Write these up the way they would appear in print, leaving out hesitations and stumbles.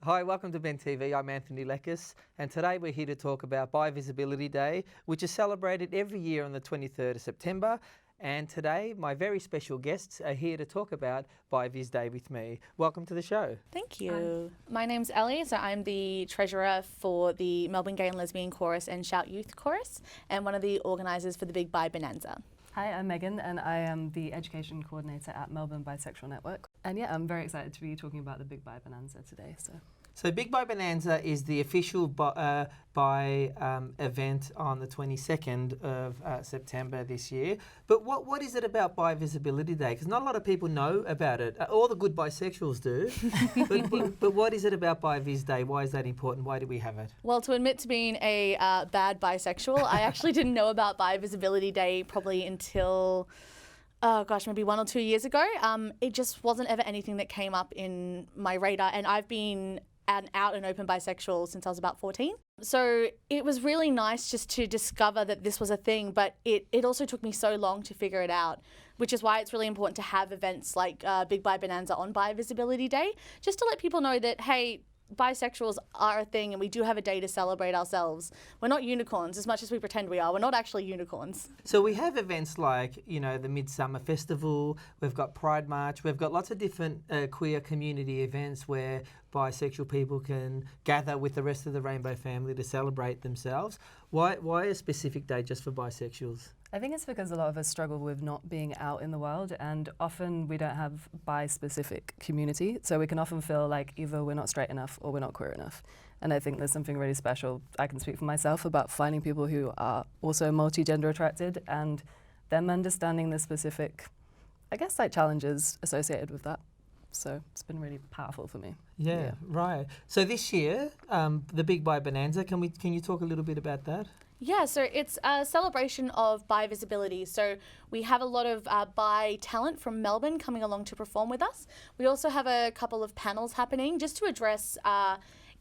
Hi, welcome to Ben TV. I'm Anthony Lekis, and today we're here to talk about Bi Visibility Day, which is celebrated every year on the 23rd of September. And today, my very special guests are here to talk about Bi Vis Day with me. Welcome to the show. Thank you. My name's Ellie, so I'm the treasurer for the Melbourne Gay Lesbian Chorus and Shout Youth Chorus, and one of the organisers for the Big Bi Bonanza. Hi, I'm Megan, and I am the education coordinator at Melbourne Bisexual Network. And yeah, I'm very excited to be talking about the Big Bi Bonanza today. So Big Bi Bonanza is the official bi event on the 22nd of September this year. But what is it about Bi Visibility Day? Because not a lot of people know about it. All the good bisexuals do. but what is it about Bi Vis Day? Why is that important? Why do we have it? Well, to admit to being a bad bisexual, I actually didn't know about Bi Visibility Day probably until... maybe 1 or 2 years ago. It just wasn't ever anything that came up in my radar, and I've been an out and open bisexual since I was about 14. So it was really nice just to discover that this was a thing, but it also took me so long to figure it out, which is why it's really important to have events like Big Bi Bonanza on Bi Visibility Day, just to let people know that, hey, bisexuals are a thing and we do have a day to celebrate ourselves. We're not unicorns as much as we pretend we are. We're not actually unicorns. So we have events like, the Midsumma Festival, we've got Pride March, we've got lots of different queer community events where bisexual people can gather with the rest of the rainbow family to celebrate themselves. Why a specific day just for bisexuals? I think it's because a lot of us struggle with not being out in the world, and often we don't have bi-specific community, so we can often feel like either we're not straight enough or we're not queer enough. And I think there's something really special, I can speak for myself, about finding people who are also multi-gender attracted and them understanding the specific, challenges associated with that. So it's been really powerful for me. Yeah. Right. So this year, the Big Bi Bonanza, can you talk a little bit about that? Yeah, so it's a celebration of bi visibility. So we have a lot of bi talent from Melbourne coming along to perform with us. We also have a couple of panels happening just to address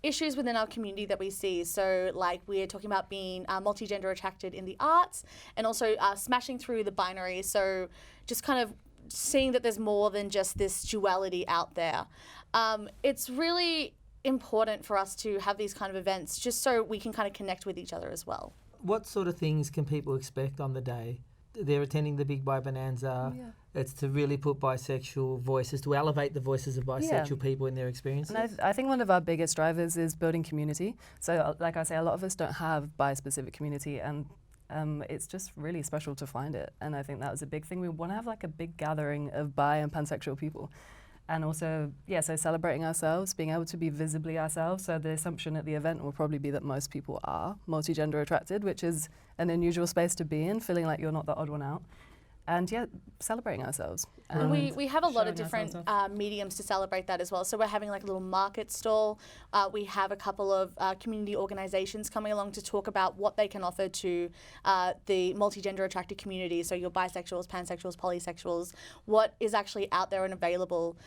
issues within our community that we see. So like we're talking about being multi-gender attracted in the arts, and also smashing through the binary. So just kind of seeing that there's more than just this duality out there. It's really important for us to have these kind of events just so we can kind of connect with each other as well. What sort of things can people expect on the day? They're attending the Big Bi Bonanza. Yeah. It's to really put bisexual voices, to elevate the voices of bisexual people in their experiences. And I think one of our biggest drivers is building community. So like I say, a lot of us don't have bi-specific community, and it's just really special to find it. And I think that was a big thing. We want to have like a big gathering of bi and pansexual people. And also, so celebrating ourselves, being able to be visibly ourselves. So the assumption at the event will probably be that most people are multi-gender attracted, which is an unusual space to be in, feeling like you're not the odd one out. And celebrating ourselves. And we have a lot of different mediums to celebrate that as well. So we're having like a little market stall. We have a couple of community organisations coming along to talk about what they can offer to the multi-gender attracted community. So your bisexuals, pansexuals, polysexuals, what is actually out there and available.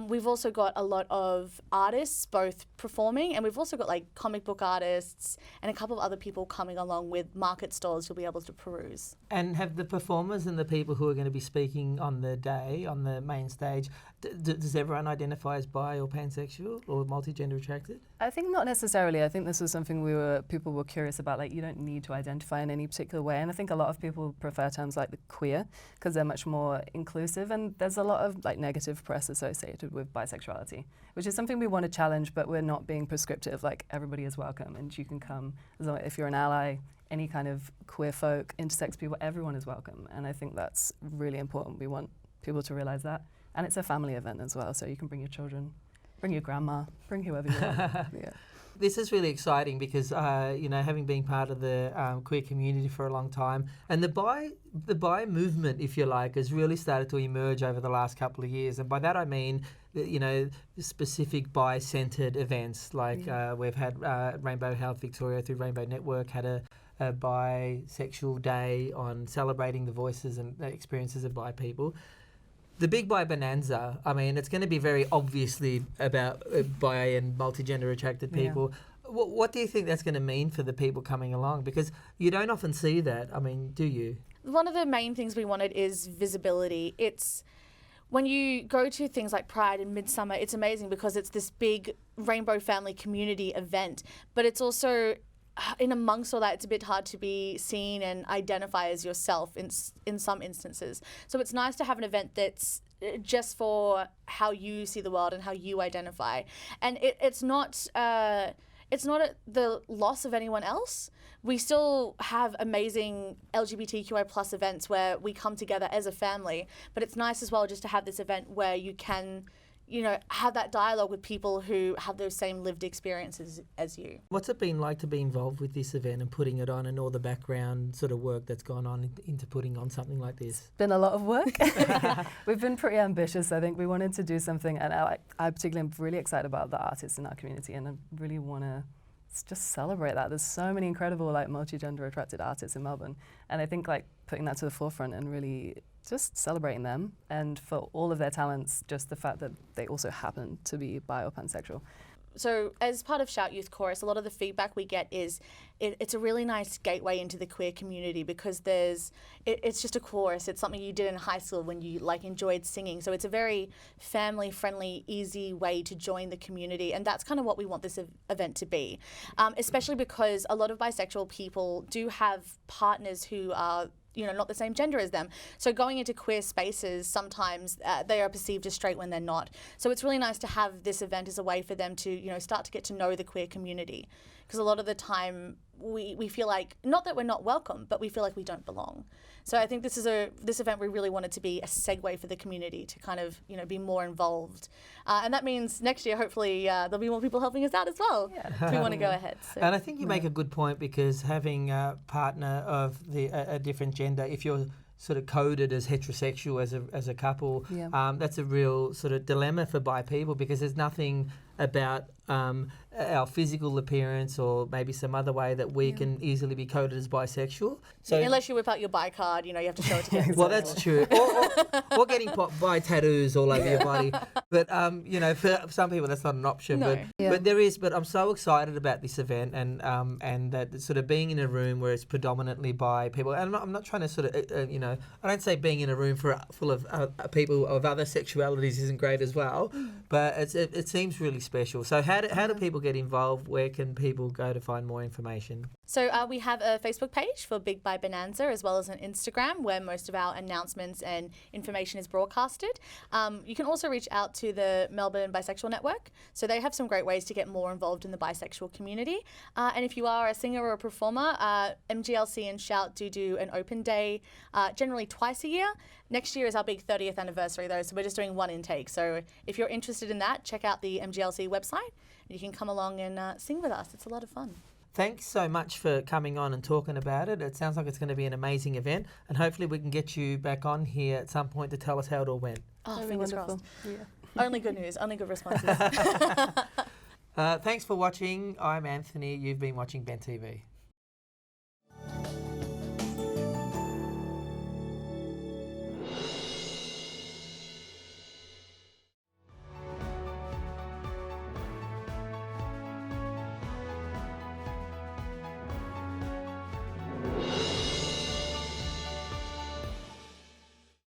We've also got a lot of artists both performing, and we've also got like comic book artists and a couple of other people coming along with market stalls you'll be able to peruse. And have the performers and the people who are going to be speaking on the day, on the main stage, does everyone identify as bi or pansexual or multi-gender attracted? I think not necessarily. I think this was something people were curious about, like you don't need to identify in any particular way. And I think a lot of people prefer terms like the queer because they're much more inclusive, and there's a lot of like negative press associated with bisexuality, which is something we want to challenge, but we're not being prescriptive. Like everybody is welcome and you can come as long if you're an ally. Any kind of queer folk, intersex people, everyone is welcome. And I think that's really important. We want people to realise that. And it's a family event as well, so you can bring your children, bring your grandma, bring whoever you want. Yeah. This is really exciting because, having been part of the queer community for a long time, and the bi movement, if you like, has really started to emerge over the last couple of years. And by that I mean, specific bi-centred events, like we've had Rainbow Health Victoria through Rainbow Network had a bisexual day on celebrating the voices and the experiences of bi people. The Big Bi Bonanza, I mean, it's going to be very obviously about bi and multi-gender attracted people. Yeah. What do you think that's going to mean for the people coming along? Because you don't often see that. I mean, do you? One of the main things we wanted is visibility. when you go to things like Pride and Midsumma, it's amazing because it's this big rainbow family community event, but it's also in amongst all that, it's a bit hard to be seen and identify as yourself in some instances. So it's nice to have an event that's just for how you see the world and how you identify. And it's not the loss of anyone else. We still have amazing LGBTQI plus events where we come together as a family, but it's nice as well just to have this event where you can, have that dialogue with people who have those same lived experiences as you. What's it been like to be involved with this event and putting it on, and all the background sort of work that's gone on into putting on something like this? Been a lot of work. We've been pretty ambitious. I think we wanted to do something, and I particularly am really excited about the artists in our community, and I really want to just celebrate that. There's so many incredible multi-gender attracted artists in Melbourne, and I think putting that to the forefront and really just celebrating them, and for all of their talents, just the fact that they also happen to be bi or pansexual. So as part of Shout Youth Chorus, a lot of the feedback we get is it's a really nice gateway into the queer community because it's just a chorus. It's something you did in high school when you enjoyed singing. So it's a very family friendly, easy way to join the community. And that's kind of what we want this event to be, especially because a lot of bisexual people do have partners who are not the same gender as them. So going into queer spaces, sometimes they are perceived as straight when they're not. So it's really nice to have this event as a way for them to, start to get to know the queer community. Because a lot of the time we feel like, not that we're not welcome, but we feel like we don't belong. So I think this event we really wanted to be a segue for the community to kind of, be more involved. And that means next year, hopefully, there'll be more people helping us out as well. Yeah. If we want to go ahead. So. And I think you make a good point, because having a partner of a different gender, if you're sort of coded as heterosexual as a couple, that's a real sort of dilemma for bi people, because there's nothing about our physical appearance or maybe some other way that we can easily be coded as bisexual. So unless you whip out your bi card, you have to show it to get. Well, that's true. Or getting bi tattoos all over your body. But for some people that's not an option. No. But there is. But I'm so excited about this event and that sort of being in a room where it's predominantly bi people. And I'm not trying to sort of I don't say being in a room full of people of other sexualities isn't great as well. But it seems really special. So how do people get involved? Where can people go to find more information? So we have a Facebook page for Big Bi Bonanza, as well as an Instagram where most of our announcements and information is broadcasted. You can also reach out to the Melbourne Bisexual Network. So they have some great ways to get more involved in the bisexual community. And if you are a singer or a performer, MGLC and Shout do an open day, generally twice a year. Next year is our big 30th anniversary though, so we're just doing one intake. So if you're interested in that, check out the MGLC website and you can come along and sing with us. It's a lot of fun. Thanks so much for coming on and talking about it. It sounds like it's going to be an amazing event, and hopefully we can get you back on here at some point to tell us how it all went. Oh, fingers crossed. Yeah. Only good news, only good responses. Thanks for watching. I'm Anthony. You've been watching Ben TV.